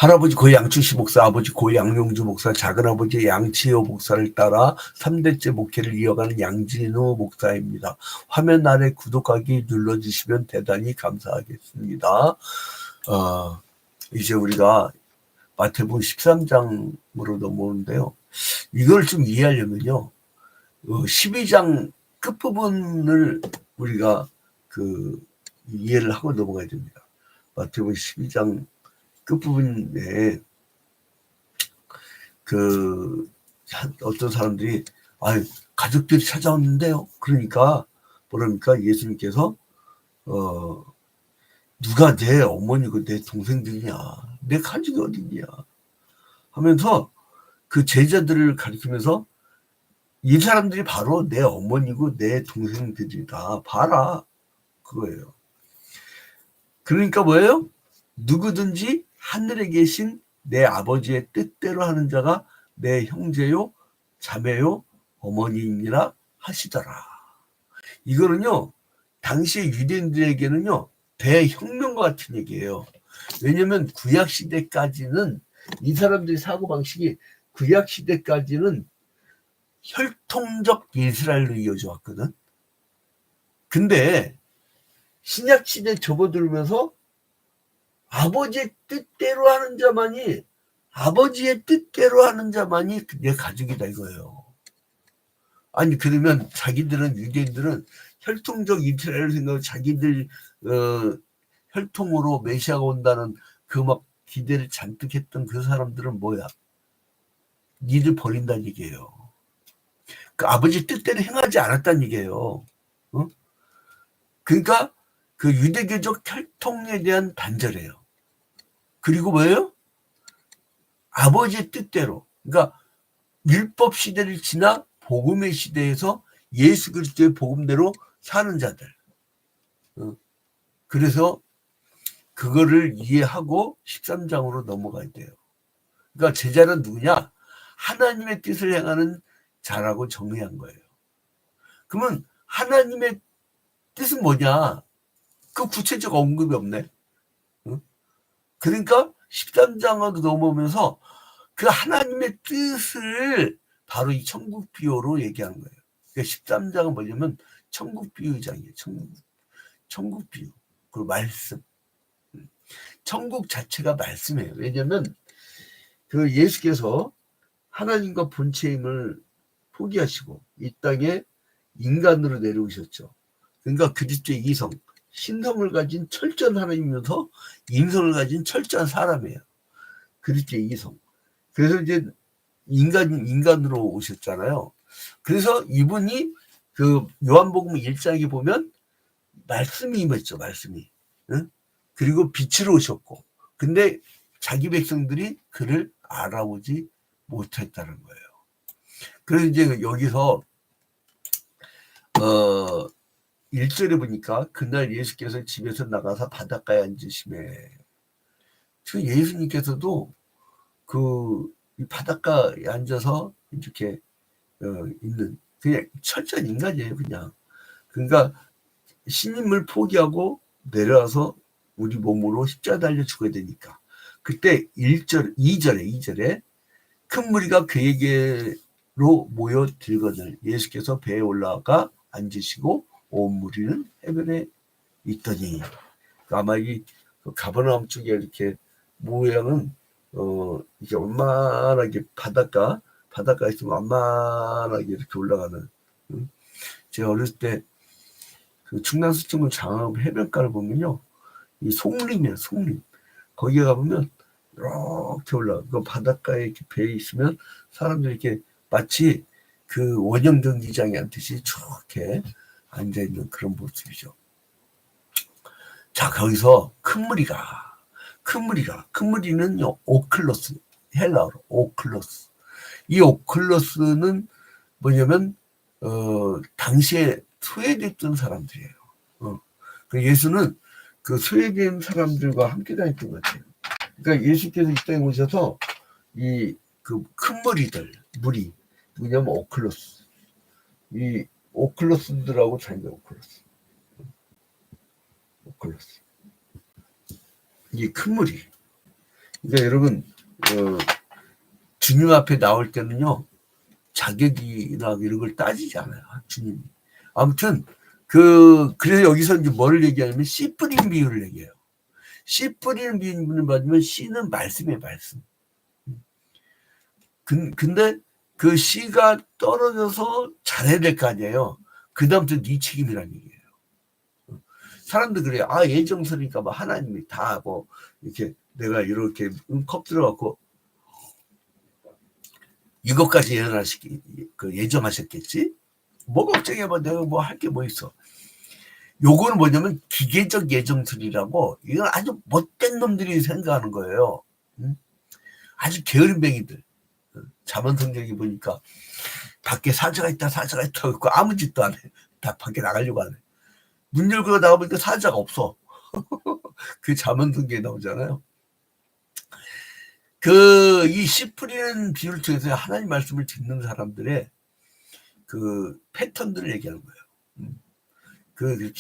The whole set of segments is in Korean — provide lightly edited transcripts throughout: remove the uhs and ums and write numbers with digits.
할아버지 고 양춘식 목사, 아버지 고 양용주 목사, 작은아버지 양치호 목사를 따라 3대째 목회를 이어가는 양진우 목사입니다. 화면 아래 구독하기 눌러주시면 대단히 감사하겠습니다. 이제 우리가 마태복음 13장으로 넘어오는데요. 이걸 좀 이해하려면요. 12장 끝부분을 우리가 이해를 하고 넘어가야 됩니다. 마태복음 12장 끝부분에 어떤 사람들이 가족들이 찾아왔는데요. 그러니까 뭐랍니까? 예수님께서 누가 내 어머니고 내 동생들이냐, 내 가족이 어디냐 하면서 그 제자들을 가리키면서 이 사람들이 바로 내 어머니고 내 동생들이다. 봐라. 그거예요. 그러니까 뭐예요? 누구든지 하늘에 계신 내 아버지의 뜻대로 하는 자가 내 형제요, 자매요, 어머니이니라 하시더라. 이거는요, 당시의 유대인들에게는요, 대혁명과 같은 얘기예요. 왜냐면 구약시대까지는 이 사람들의 사고방식이 구약시대까지는 혈통적 이스라엘로 이어져 왔거든. 근데 신약시대 접어들면서 아버지의 뜻대로 하는 자만이 내 가족이다 이거예요. 아니 그러면 자기들은 유대인들은 혈통적 이스라엘을 생각하고 자기들 혈통으로 메시아가 온다는 그 막 기대를 잔뜩 했던 그 사람들은 뭐야? 니들 버린다는 얘기예요. 그 아버지 뜻대로 행하지 않았다는 얘기예요. 그러니까 그 유대교적 혈통에 대한 단절이에요. 그리고 뭐예요? 아버지의 뜻대로, 그러니까 율법 시대를 지나 복음의 시대에서 예수 그리스도의 복음대로 사는 자들. 그래서 그거를 이해하고 13장으로 넘어가야 돼요. 그러니까 제자는 누구냐? 하나님의 뜻을 행하는 자라고 정의한 거예요. 그러면 하나님의 뜻은 뭐냐? 그 구체적 언급이 없네. 그러니까 13장으로 넘어오면서 그 하나님의 뜻을 바로 이 천국 비유로 얘기하는 거예요. 그러니까 13장은 뭐냐면 천국 비유장이에요. 천국 비유. 그리고 말씀. 천국 자체가 말씀이에요. 왜냐면 그 예수께서 하나님과 본체의 힘을 포기하시고 이 땅에 인간으로 내려오셨죠. 그러니까 그리스도의 이성, 신성을 가진 철저한 하나님이면서 인성을 가진 철저한 사람이에요. 그리스도의 이성. 그래서 이제 인간으로 오셨잖아요. 그래서 이분이 그 요한복음 1장에 보면 말씀이 임했죠. 말씀이. 응? 그리고 빛으로 오셨고. 근데 자기 백성들이 그를 알아보지 못했다는 거예요. 그래서 이제 여기서 1절에 보니까 그날 예수께서 집에서 나가서 바닷가에 앉으시매. 예수님께서도 이 바닷가에 앉아서 이렇게 있는 그냥 철저한 인간이에요. 그냥. 그러니까 신임을 포기하고 내려와서 우리 몸으로 십자가 달려 죽어야 되니까. 그때 2절에 큰 무리가 그에게로 모여 들거늘 예수께서 배에 올라가 앉으시고 온 무리는 해변에 있더니. 아마 이 가버나움 쪽에 이렇게 모양은 이게 완만하게 바닷가 있으면 완만하게 이렇게 올라가는. 제가 어렸을 때 그 충남 수천군 장암 해변가를 보면요, 이 송림이에요. 송림. 거기에 가보면 이렇게 올라가. 그 바닷가에 이렇게 배에 있으면 사람들이 이렇게 마치 그 원형 경기장에 앉듯이 이렇게 앉아 있는 그런 모습이죠. 자, 거기서 큰 무리는요, 오클로스, 헬라어로 오클로스. 이 오클로스는 뭐냐면 당시에 소외됐던 사람들이에요. 그 예수는 그 소외된 사람들과 함께 다녔던 것 같아요. 그러니까 예수께서 이 땅에 오셔서 이 그 큰 무리 뭐냐면 오클로스, 이 오클로스들하고 자기가 오클로스 이 큰 무리, 그러니까 여러분 주님 앞에 나올 때는요 자격이나 이런 걸 따지지 않아요. 주님이. 아무튼 그래서 여기서 이제 뭐를 얘기하냐면 씨 뿌리는 비유를 얘기해요. 씨 뿌리는 비유를 받으면 씨는 말씀이에요. 말씀. 근데 그 씨가 떨어져서 잘해야 될 거 아니에요. 그 다음부터 네 책임이라는 얘기예요. 사람들 그래요. 아 예정서니까 뭐 하나님이 다 뭐 이렇게 내가 이렇게 컵 들어갖고 이것까지 예정하셨겠지? 뭐 걱정해봐. 내가 뭐 할 게 뭐 있어. 요거는 뭐냐면 기계적 예정술이라고 이건 아주 못된 놈들이 생각하는 거예요. 아주 게으름뱅이들. 잠언성경에 보니까 밖에 사자가 있다 그러고 아무 짓도 안 해. 다 밖에 나가려고 안 해. 문 열고 나가보니까 사자가 없어. 그 잠언성경에 나오잖아요. 이 씨 뿌리는 비유를 통해서 하나님 말씀을 듣는 사람들의 그 패턴들을 얘기하는 거예요. 그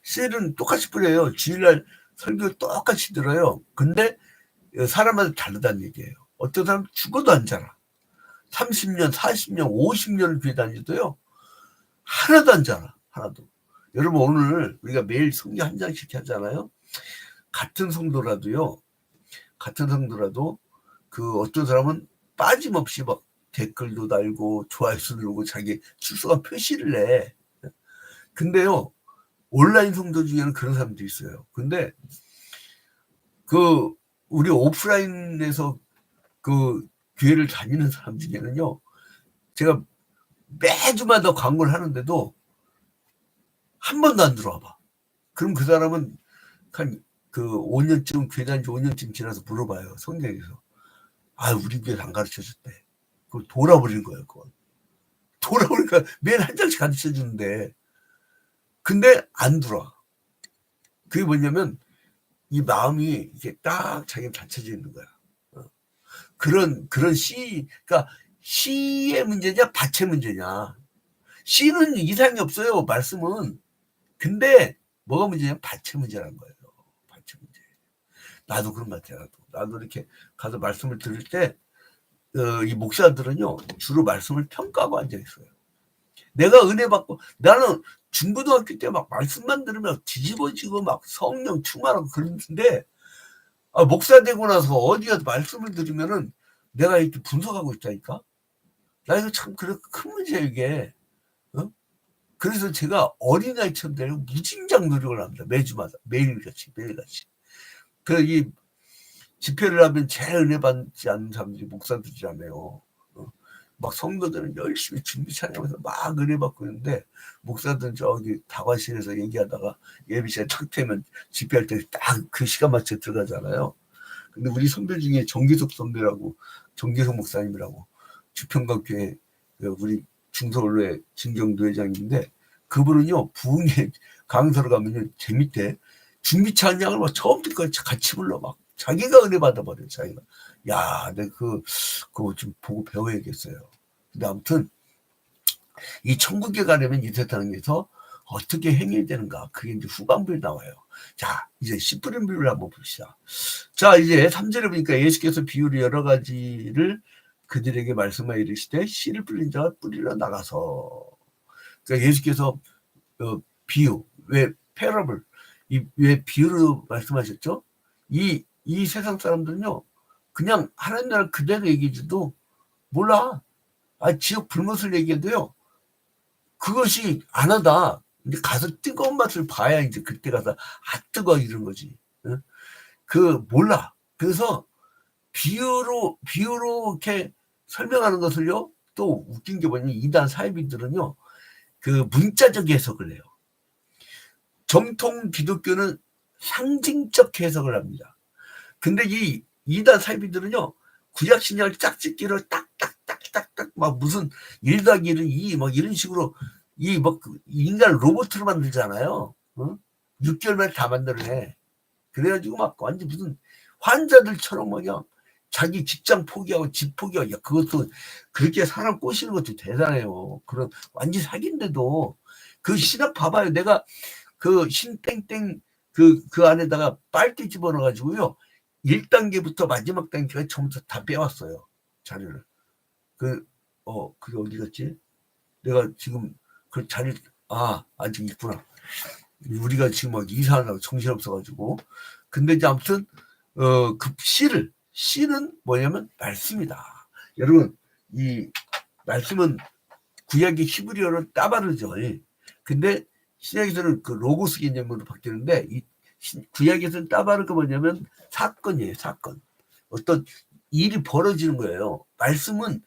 씨는 똑같이 뿌려요. 주일날 설교 똑같이 들어요. 근데 사람마다 다르다는 얘기예요. 어떤 사람 죽어도 안 자라. 30년, 40년, 50년을 교회 다니도요. 하나도 안 자라. 하나도. 여러분 오늘 우리가 매일 성경 한 장씩 하잖아요. 같은 성도라도 그 어떤 사람은 빠짐없이 막 댓글도 달고 좋아요수 누르고 자기 출석한 표시를 내. 근데요 온라인 성도 중에는 그런 사람도 있어요. 근데 우리 오프라인에서 그 교회를 다니는 사람 중에는요 제가 매주마다 광고를 하는데도 한 번도 안 들어와 봐. 그럼 그 사람은 한 5년쯤 교회 다닌 지 5년쯤 지나서 물어봐요. 성경에서. 아 우리 교회 안 가르쳐줬대. 그걸 돌아버린 거예요. 그건. 돌아버리니까 매일 한 장씩 가르쳐주는데 근데 안 들어와. 그게 뭐냐면 이 마음이 이게 딱 자기가 닫혀져 있는 거야. 그런 그러니까 씨의 문제냐 밭의 문제냐. 씨는 이상이 없어요. 말씀은. 근데 뭐가 문제냐면 밭의 문제라는 거예요. 밭의 문제. 나도 그런 것 같아요. 나도 이렇게 가서 말씀을 들을 때 이 목사들은요 주로 말씀을 평가하고 앉아 있어요. 내가 은혜 받고 나는 중고등학교 때 막 말씀만 들으면 뒤집어지고 막 성령 충만하고 그러는데 목사 되고 나서 어디 가서 말씀을 들으면은 내가 이렇게 분석하고 있다니까. 나 이거 참 큰 문제야 이게. 그래서 제가 어린아이처럼 되려고 무진장 노력을 합니다. 매주마다 매일같이. 이 집회를 하면 제일 은혜 받지 않는 사람들이 목사들이라며요. 막 성도들은 열심히 준비 찬양하면서 막 은혜 받고 있는데 목사들은 저기 다과실에서 얘기하다가 예배 시간 탁 되면 집회할 때 딱 그 시간 맞춰 들어가잖아요. 근데 우리 선배 중에 정기석 선배라고 정기석 목사님이라고 주평강교회 우리 중서울로의 진경도 회장인데 그분은요 부흥회 강사로 가면요 제 밑에 준비 찬양을 막 처음부터 같이 불러 막 자기가 은혜 받아버려요. 자기가. 야, 내가 그거 좀 보고 배워야겠어요. 근데 아무튼 이 천국에 가려면 이 세상에서 어떻게 행해야 되는가 그게 이제 후반부에 나와요. 자 이제 씨 뿌리는 비유를 한번 봅시다. 자 이제 3절에 보니까 예수께서 비유를 여러 가지를 그들에게 말씀하여 이르시되 씨를 뿌린 자가 뿌리러 나가서 그러니까 예수께서 비유 왜 패러블 왜 비유로 말씀하셨죠? 이 세상 사람들은요 그냥 하나님 나라 그대로 얘기해줘도 몰라. 지옥 불못을 얘기해도요 그것이 안 하다. 이제 가서 뜨거운 맛을 봐야 이제 그때 가서 뜨거워 이런 거지. 몰라. 그래서 비유로 이렇게 설명하는 것을요 또 웃긴 게 뭐냐면 이단 사이비들은요 그 문자적 해석을 해요. 정통 기독교는 상징적 해석을 합니다. 근데 이 이단 사이비들은요 구약 신약을 짝짓기로 딱딱딱딱딱 막 무슨 1 더하기 1은 2 막 이런 식으로 인간 로봇으로 만들잖아요. 6개월 만에 다 만들어내. 그래가지고 막 완전 무슨 환자들처럼 그냥 자기 직장 포기하고 집 포기하고 그것도 그렇게 사람 꼬시는 것도 대단해요. 그런 완전 사기인데도 그 신학 봐봐요. 내가 그 신땡땡 그 안에다가 빨대 집어넣어가지고요 1단계부터 마지막 단계까지 전부 다 빼왔어요. 자료를. 그게 어디 갔지? 내가 지금 그 자료, 아직 있구나. 우리가 지금 막 이사하려고 정신없어가지고. 근데 이제 아무튼, 그 씨는 뭐냐면 말씀이다. 여러분, 이 말씀은 구약의 히브리어로 따바르죠. 근데 신약에서는 그 로고스 개념으로 바뀌는데, 이 구약에서는 따바르가 뭐냐면 사건이에요, 사건. 어떤 일이 벌어지는 거예요. 말씀은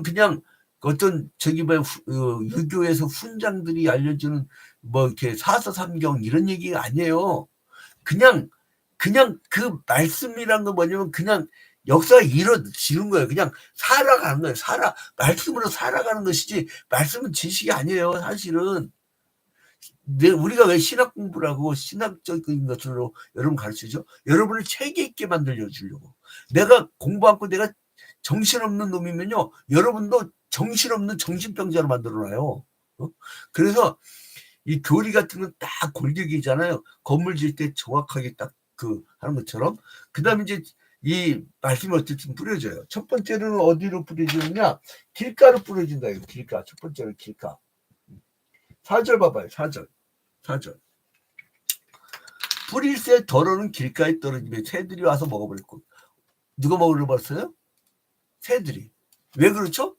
그냥 어떤 유교에서 훈장들이 알려주는 뭐 이렇게 사서삼경 이런 얘기가 아니에요. 그냥 그 말씀이란 건 뭐냐면 그냥 역사가 이루어지는 거예요. 그냥 살아가는 거예요. 말씀으로 살아가는 것이지 말씀은 지식이 아니에요. 사실은. 우리가 왜 신학 공부를 하고 신학적인 것으로 여러분 가르치죠? 여러분을 체계 있게 만들어 주려고. 내가 공부 않고 내가 정신없는 놈이면요, 여러분도 정신없는 정신병자로 만들어놔요. 그래서 이 교리 같은 건 딱 골격이잖아요. 건물 지을 때 정확하게 딱 하는 것처럼. 그 다음에 이제 이 말씀을 어쨌든 뿌려줘요. 첫 번째는 어디로 뿌려주느냐? 길가로 뿌려준다. 길가. 첫 번째는 길가. 4절 봐봐요. 4절. 뿌릴새 덜어는 길가에 떨어지며 새들이 와서 먹어버렸고. 누가 먹어버렸어요? 새들이. 왜 그렇죠?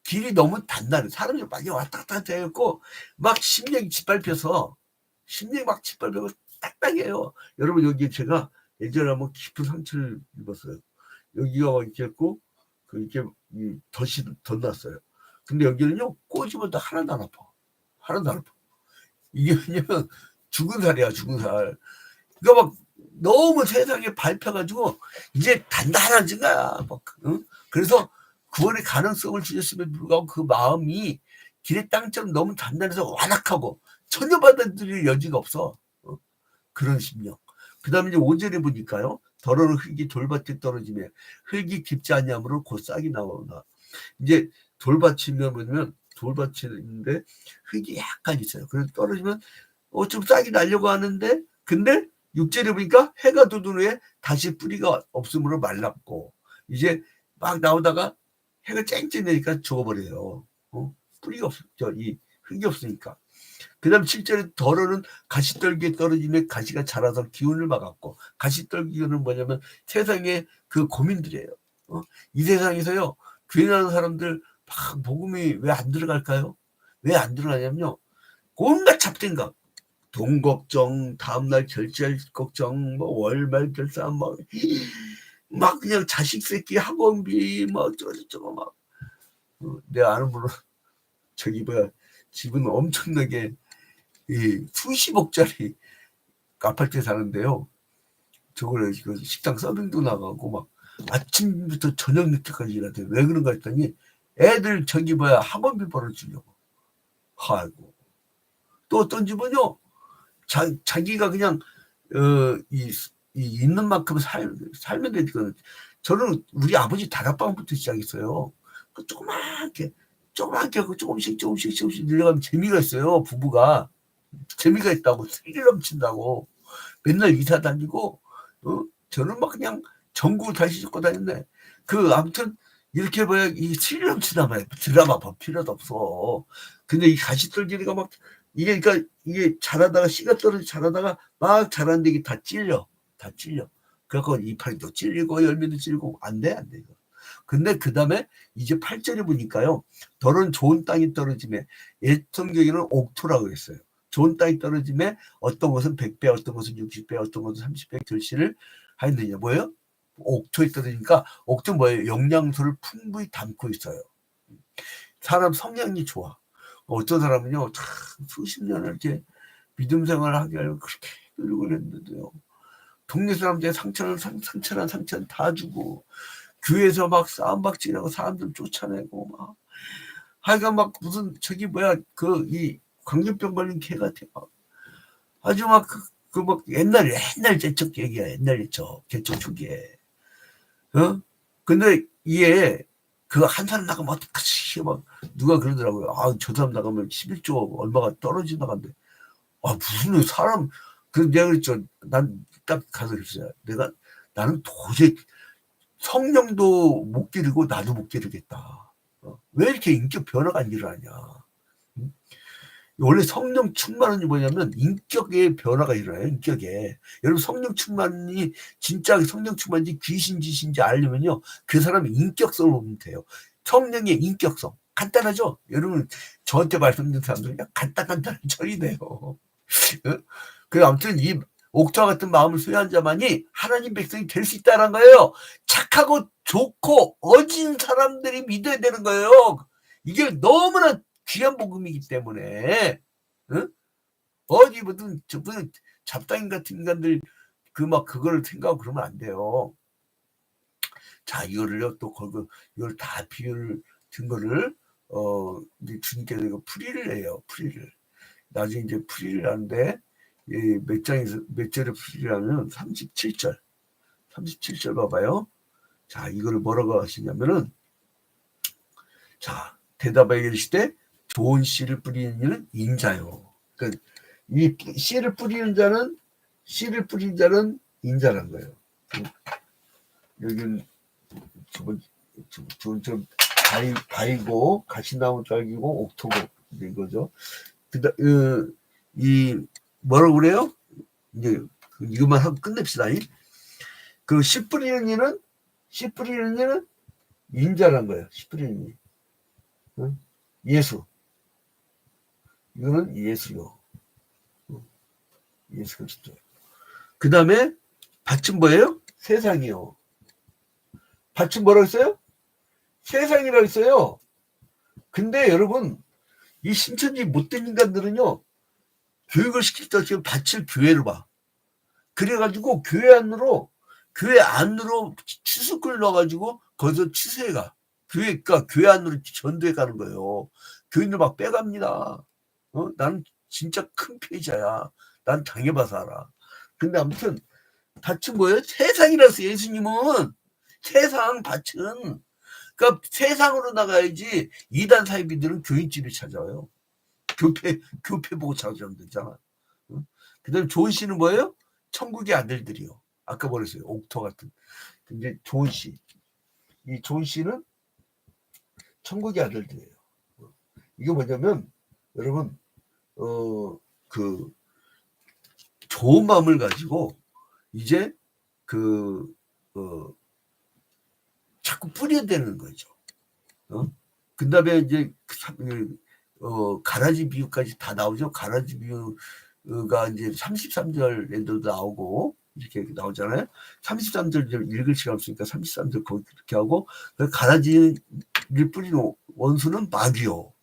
길이 너무 단단해. 사람들이 많이 왔다 갔다 해갖고 막 심령이 짓밟혀서 딱딱해요. 여러분, 여기 제가 예전에 한번 깊은 상처를 입었어요. 여기가 막 이렇게 했고 이렇게 덧이 덧났어요. 근데 여기는요, 꼬집어도 하나도 안 아파. 이게 왜냐면 죽은 살이야, 죽은 살. 그러니까 막 너무 세상에 밟혀가지고 이제 단단해진 거야. 그래서 구원의 가능성을 주셨음에도 불구하고 그 마음이 길의 땅처럼 너무 단단해서 완악하고 전혀 받아들일 여지가 없어. 그런 심령. 그 다음에 이제 5절에 보니까요. 더러운 흙이 돌밭에 떨어지며 흙이 깊지 않냐므로 곧 싹이 나오나. 이제 돌밭이면 뭐냐면 돌밭인데 흙이 약간 있어요. 그래서 떨어지면 좀 싹이 나려고 하는데, 근데 6절에 보니까 해가 돋은 후에 다시 뿌리가 없으므로 말랐고, 이제 막 나오다가 해가 쨍쨍되니까 죽어버려요. 뿌리가 없죠. 이 흙이 없으니까. 그 다음 7절에 더러는 가시떨기에 떨어지며 가시가 자라서 기운을 막았고, 가시떨기는 뭐냐면 세상의 그 고민들이에요. 이 세상에서요, 교회 나는 사람들 막 복음이 왜 안 들어갈까요? 왜 안 들어가냐면요, 온갖 잡생각, 돈 걱정, 다음날 결제할 걱정, 뭐 월말 결산, 막 그냥 자식 새끼 학원비, 저거 막. 내 아는 분은 집은 엄청나게 수십억짜리 아파트에 사는데요. 저걸 식당 서빙도 나가고 막 아침부터 저녁 늦게까지 일하대요. 왜 그런가 했더니 애들 학원비 벌어주려고. 아이고. 또 어떤 집은요, 자기가 그냥 있는 만큼 살면 되니까. 저는 우리 아버지 다락방부터 시작했어요. 조그맣게 하고 조금씩 늘려가면 재미가 있어요. 부부가 재미가 있다고, 스릴 넘친다고. 맨날 이사 다니고, 저는 막 그냥 전국을 다시 싣고 다녔네. 아무튼 이렇게 봐야 이 스릴 넘치나 봐요. 드라마 볼 필요도 없어. 근데 이 가시떨기가 막 이게 자라다가 씨가 떨어져 자라다가 막 자라는데 이게 다 찔려. 그래갖고 이파리도 찔리고 열매도 찔리고 안 돼. 이거. 근데 그 다음에 이제 8절에 보니까요, 더러운 좋은 땅이 떨어짐에, 옛 성경에는 옥토라고 했어요. 좋은 땅이 떨어짐에 어떤 것은 100배, 어떤 것은 60배, 어떤 것은 30배 결실을 하였느냐. 뭐예요? 옥토에 떨어지니까, 옥토는 뭐예요? 영양소를 풍부히 담고 있어요. 사람 성향이 좋아. 어떤 사람은요, 수십 년을 이렇게 믿음 생활을 하게 하려고 그렇게 노력을 했는데요, 동네 사람들의 상처는 다 주고, 교회에서 막 싸움박질하고 사람들 쫓아내고 막, 하여간 막 무슨 이 광견병 걸린 개 같아. 막 아주 막 옛날 제척 얘기야. 옛날 제척 초기에. 근데 이게 한 사람 나가면 어떡하지? 막 누가 그러더라고요. 저 사람 나가면 11조 얼마가 떨어지나 간대. 무슨 사람, 내가 그랬죠. 난 딱 가서 그랬어요. 나는 도저히 성령도 못 기르고 나도 못 기르겠다. 왜 이렇게 인격 변화가 안 일어나냐. 원래 성령 충만은 뭐냐면 인격의 변화가 일어나요. 인격에. 여러분 성령 충만이 진짜 성령 충만인지 귀신짓인지 알려면요. 그 사람의 인격성을 보면 돼요. 성령의 인격성. 간단하죠? 여러분 저한테 말씀드린 사람들은 그냥 간단한 처리네요. 그 아무튼 이 옥토와 같은 마음을 소유한 자만이 하나님 백성이 될 수 있다는 거예요. 착하고 좋고 어진 사람들이 믿어야 되는 거예요. 이게 너무나 귀한 복음이기 때문에 어디 무슨 잡다인 같은 인간들 그걸 생각하고 그러면 안 돼요. 자 이거를요 또 이걸 다 비유를 든 거를 주님께서 이거 풀이를 해요. 풀이를 나중에 이제 풀이를 하는데 몇 절에 풀이를 하면 37절 봐봐요. 자 이거를 뭐라고 하시냐면은 자 대답하여 이르시되 좋은 씨를 뿌리는 이는 인자요. 그러니까 이 씨를 뿌리는 자는 인자란 거예요. 여기는 좀 바이고 가시나무 짝이고 옥토고 이거죠. 이 뭐라고 그래요? 이제 이것만 하고 끝냅시다. 그 씨 뿌리는 이는 인자란 거예요. 씨 뿌리는 이. 예수. 이거는 예수요. 예수 그리스도. 그 다음에 밭은 뭐예요? 세상이요. 밭은 뭐라고 했어요? 세상이라고 했어요. 근데 여러분 이 신천지 못된 인간들은요 교육을 시킬 때 지금 밭을 교회로 봐. 그래가지고 교회 안으로 추수꾼을 넣어가지고 거기서 추수해가. 교회 안으로 전도해 가는 거예요. 교인들 막 빼갑니다. 나는 진짜 큰 피해자야. 난 당해봐서 알아. 근데 아무튼 밭은 뭐예요? 세상이라서 예수님은 세상 밭은 그러니까 세상으로 나가야지 이단 사이비들은 교인집을 찾아와요. 교회 보고 찾아오면 되잖아. 그다음에 좋은 씨는 뭐예요? 천국의 아들들이요. 아까 뭐랬어요? 옥토 같은. 근데 좋은 씨. 이 좋은 씨는 천국의 아들들이에요. 이게 뭐냐면 여러분 좋은 마음을 가지고 이제 자꾸 뿌려야 되는 거죠. 그 다음에 이제 가라지 비유까지 다 나오죠. 가라지 비유가 이제 33절에도 나오고 이렇게 나오잖아요. 33절 읽을 시간 없으니까 33절 그렇게 하고 가라지를 뿌리는 원수는 마귀요.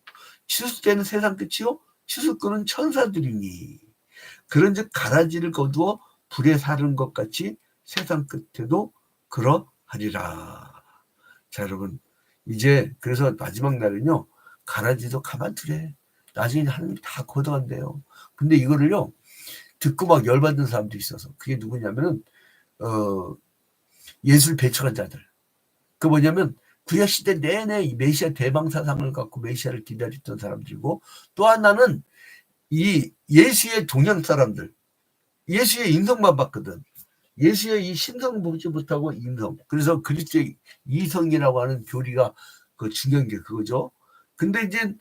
추수때는 세상 끝이요. 추수꾼은 천사들이니. 그런즉 가라지를 거두어 불에 사르는 것 같이 세상 끝에도 그러하리라. 자 여러분 이제 그래서 마지막 날은요 가라지도 가만두래. 나중에 하나님이 다 걷어간대요. 근데 이거를요 듣고 막 열받는 사람도 있어서 그게 누구냐면은 예수를 배척한 자들. 그 뭐냐면 구약 시대 내내 이 메시아 대방사상을 갖고 메시아를 기다렸던 사람들이고 또 하나는 이 예수의 동양 사람들. 예수의 인성만 봤거든. 예수의 이 신성 보지 못하고 인성. 그래서 그리스도의 이성이라고 하는 교리가 중요한 게 그거죠. 근데 이제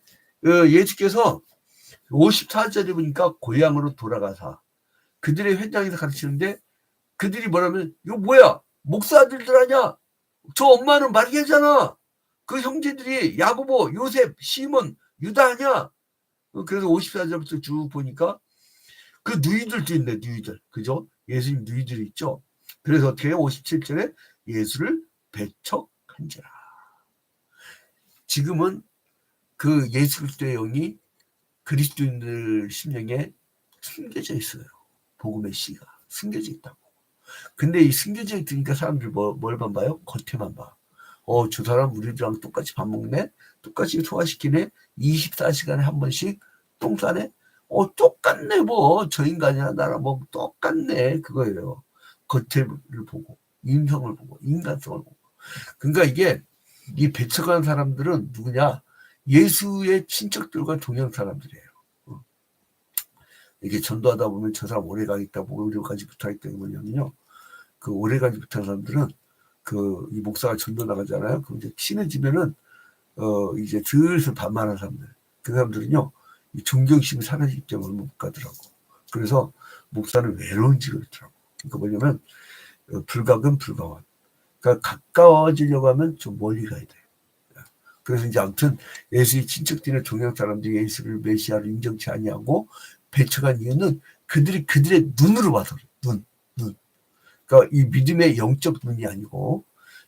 예수께서 54절에 보니까 고향으로 돌아가사 그들의 회당에서 가르치는데 그들이 뭐라면 이거 뭐야? 목사들들 아냐? 저 엄마는 마리아잖아. 그 형제들이 야고보, 요셉, 시몬, 유다 아냐? 그래서 54절부터 쭉 보니까 그 누이들도 있네. 누이들. 그죠? 예수님 누이들이 있죠. 그래서 어떻게 해요? 57절에 예수를 배척한지라. 지금은 그 예수 그리스도의 영이 그리스도인들 심령에 숨겨져 있어요. 복음의 씨가 숨겨져 있다고. 근데 이 숨겨져 있으니까 사람들이 뭘 봐요? 겉에만 봐. 저 사람 우리들랑 똑같이 밥 먹네? 똑같이 소화시키네? 24시간에 한 번씩 똥 싸네? 똑같네 뭐. 저 인간이나 나랑 뭐 똑같네. 그거예요. 겉을 보고 인성을 보고 인간성을 보고. 그러니까 이게 이 배척하는 사람들은 누구냐? 예수의 친척들과 동양 사람들이에요. 이게 전도하다 보면 저 사람 오래가겠다, 오래까지 붙어있다, 이 뭐냐면요. 그 오래까지 붙은 사람들은 이 목사가 전도 나가잖아요. 그럼 이제 친해지면은, 이제 슬슬 반말하는 사람들. 그 사람들은요, 이 존경심이 사라질 때문에 못 가더라고. 그래서 목사는 외로운지 그렇더라고. 그러니까 뭐냐면, 불가근 불가원. 그러니까 가까워지려고 하면 좀 멀리 가야 돼. 그래서 이제 아무튼 예수의 친척들의 동양 사람들이 예수를 메시아로 인정치 아니하고 배척한 이유는 그들의 눈으로 봐서 눈. 그러니까 이 믿음의 영적 눈이 아니고,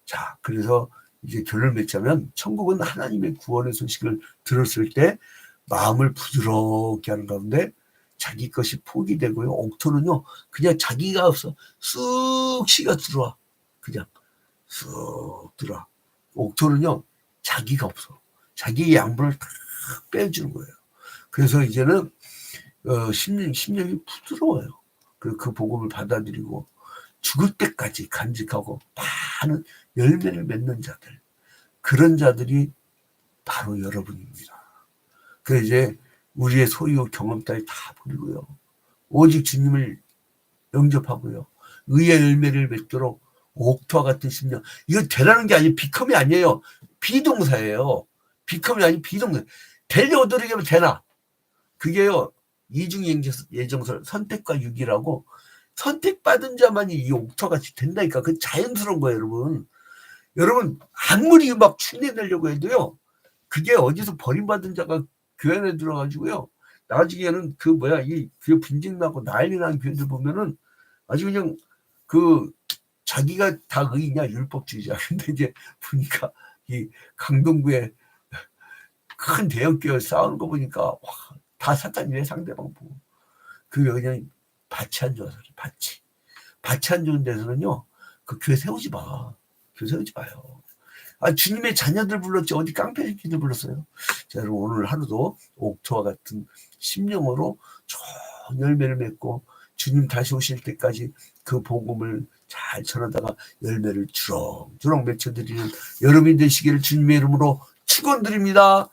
자, 그래서 이제 결론을 맺자면 천국은 하나님의 구원의 소식을 들었을 때 마음을 부드럽게 하는 가운데 자기 것이 포기되고요. 옥토는요, 그냥 자기가 없어 쑥 시가 들어와. 그냥 쑥 들어와. 옥토는요, 자기가 없어. 자기의 양분을 다 빼주는 거예요. 그래서 이제는 심령이 부드러워요. 그 복음을 받아들이고 죽을 때까지 간직하고 많은 열매를 맺는 자들, 그런 자들이 바로 여러분입니다. 그래서 이제 우리의 소유 경험 따위 다 버리고요, 오직 주님을 영접하고요, 의의 열매를 맺도록 옥토와 같은 심령. 이거 되라는 게 아니에요. 비컴이 아니에요. 비동사예요. 비컴이 아닌 비동사. 되려오도록 하면 되나. 그게요, 이중예정설 선택과 유기라고, 선택받은 자만이 이 옥토같이 된다니까. 그 자연스러운 거예요, 여러분. 여러분, 아무리 막 흉내내려고 해도요, 그게 어디서 버림받은 자가 교회 안에 들어가지고요, 나중에는 이 교회 분쟁나고 난리 난 교회들 보면은 아주 그냥 자기가 다 의냐, 율법주의자. 근데 이제 보니까 이 강동구에 큰 대형교회 싸우는 거 보니까, 와, 다 사탄이네, 상대방 보고. 그게 그냥 밭이 안 좋아서 그래, 밭이 안 좋은 데서는요, 그 교회 세우지 마. 교회 세우지 마요. 주님의 자녀들 불렀지, 어디 깡패 새끼들 불렀어요. 자, 여러분, 오늘 하루도 옥토와 같은 심령으로 좋은 열매를 맺고, 주님 다시 오실 때까지 그 복음을 잘 전하다가 열매를 주렁주렁 맺혀드리는 여러분이 되시기를 주님의 이름으로 축원드립니다.